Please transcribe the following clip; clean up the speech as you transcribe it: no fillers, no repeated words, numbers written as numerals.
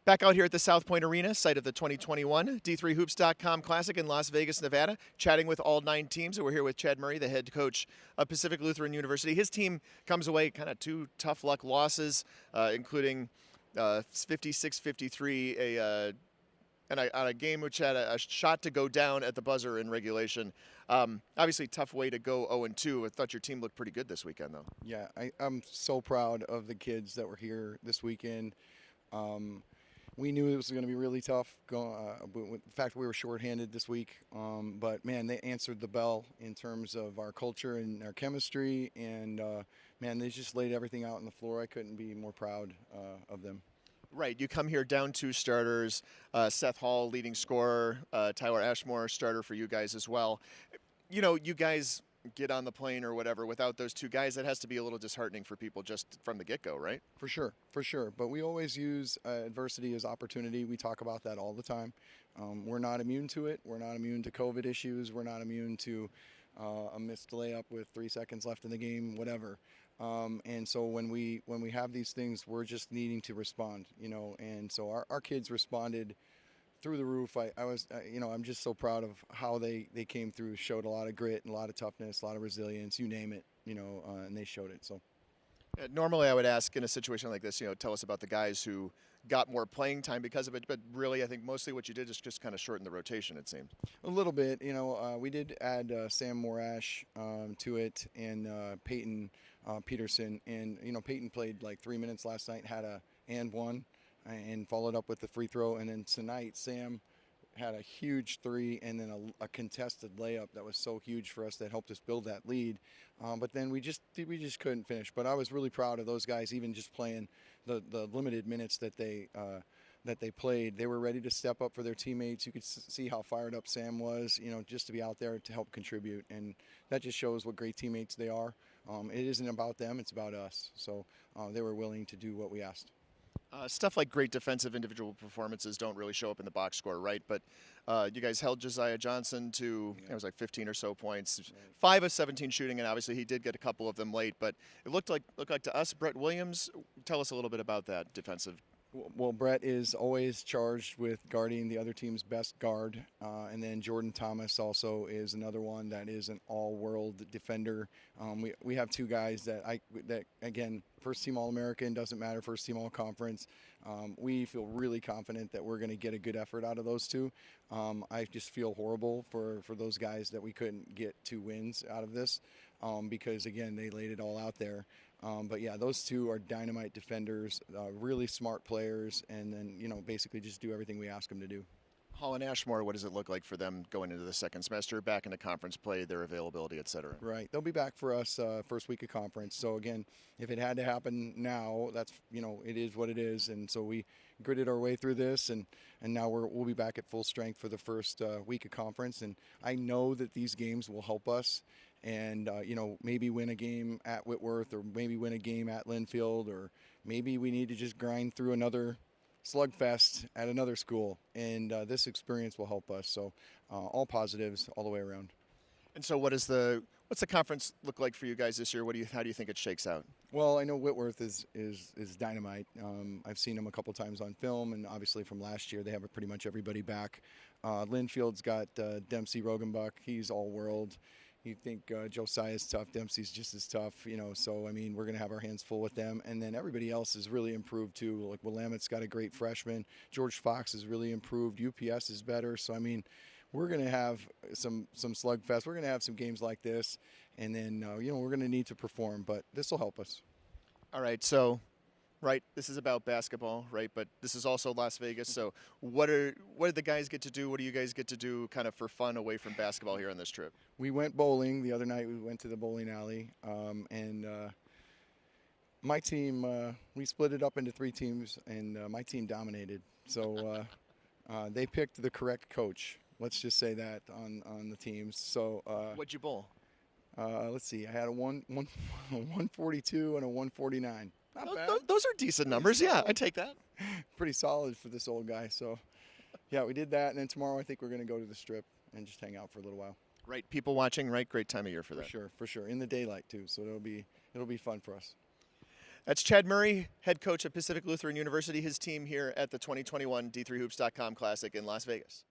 Back out here at the South Point Arena, site of the 2021 D3Hoops.com Classic in Las Vegas, Nevada, chatting with all 9 teams. So we're here with Chad Murray, the head coach of Pacific Lutheran University. His team comes away kind of 2 tough luck losses, including 56-53, on a game which had a shot to go down at the buzzer in regulation. Obviously, tough way to go 0-2. I thought your team looked pretty good this weekend, though. Yeah, I'm so proud of the kids that were here this weekend. We knew it was going to be really tough. The fact we were shorthanded this week, but man, they answered the bell in terms of our culture and our chemistry, and man, they just laid everything out on the floor. I couldn't be more proud of them. Right, you come here down 2 starters, Seth Hall, leading scorer, Tyler Ashmore, starter for you guys as well. You know, you guys get on the plane or whatever without those 2 guys. That has to be a little disheartening for people just from the get-go, right? For sure, for sure. But we always use adversity as opportunity. We talk about that all the time. We're not immune to it. We're not immune to COVID issues. We're not immune to a missed layup with 3 seconds left in the game, whatever. And so when we have these things, we're just needing to respond, you know. And so our kids responded through the roof. I'm just so proud of how they came through, showed a lot of grit and a lot of toughness, a lot of resilience, you name it, you know, and they showed it. So normally I would ask in a situation like this, you know, tell us about the guys who got more playing time because of it, but really I think mostly what you did is just kind of shorten the rotation, it seemed. a little bit, you know, we did add Sam Morash to it, and Peyton Peterson, and you know, Peyton played like 3 minutes last night, had a and one, and followed up with the free throw, and then tonight Sam had a huge 3 and then a contested layup that was so huge for us that helped us build that lead. But then we just couldn't finish. But I was really proud of those guys, even just playing the limited minutes that they played. They were ready to step up for their teammates. You could see how fired up Sam was, you know, just to be out there to help contribute, and that just shows what great teammates they are. It isn't about them; it's about us. So they were willing to do what we asked. Stuff like great defensive individual performances don't really show up in the box score, right? But you guys held Josiah Johnson to, it was like 15 or so points, 5 of 17 shooting, and obviously he did get a couple of them late. But it looked like to us, Brett Williams. Tell us a little bit about that defensive. Well, Brett is always charged with guarding the other team's best guard, and then Jordan Thomas also is another one that is an all-world defender. We have 2 guys that again, first team All-American, doesn't matter, first team All-Conference. We feel really confident that we're going to get a good effort out of those 2. I just feel horrible for those guys that we couldn't get 2 wins out of this, because again, they laid it all out there. But yeah, those 2 are dynamite defenders, really smart players, and then, you know, basically just do everything we ask them to do. Hall and Ashmore, what does it look like for them going into the second semester, back into conference play, their availability, et cetera? Right. They'll be back for us first week of conference. So again, if it had to happen now, that's, you know, it is what it is. And so we gritted our way through this, and now we'll be back at full strength for the first week of conference. And I know that these games will help us. And, you know, maybe win a game at Whitworth, or maybe win a game at Linfield, or maybe we need to just grind through another slugfest at another school. And this experience will help us. So all positives all the way around. And so what's the conference look like for you guys this year? How do you think it shakes out? Well, I know Whitworth is dynamite. I've seen them a couple times on film, and obviously from last year they have pretty much everybody back. Linfield's got Dempsey Rogenbuck. He's all world. You think Josiah's tough, Dempsey's just as tough, you know. So I mean, we're going to have our hands full with them, and then everybody else has really improved too. Like Willamette's got a great freshman. George Fox has really improved. UPS is better. So I mean, we're going to have some slugfest. We're going to have some games like this, and then you know, we're going to need to perform, but this will help us. All right, so. Right, this is about basketball, right? But this is also Las Vegas. So, what do the guys get to do? What do you guys get to do, kind of for fun, away from basketball here on this trip? We went bowling the other night. We went to the bowling alley, and my team, we split it up into 3 teams, and my team dominated. So they picked the correct coach. Let's just say that on the teams. So what'd you bowl? Let's see. I had a 142 and a 149. Not bad. Those are decent numbers. Yeah, I take that. Pretty solid for this old guy. So, yeah, we did that, and then tomorrow I think we're going to go to the Strip and just hang out for a little while. Right, people watching. Right, great time of year for that. For sure, in the daylight too. So it'll be fun for us. That's Chad Murray, head coach at Pacific Lutheran University, his team here at the 2021 D3Hoops.com Classic in Las Vegas.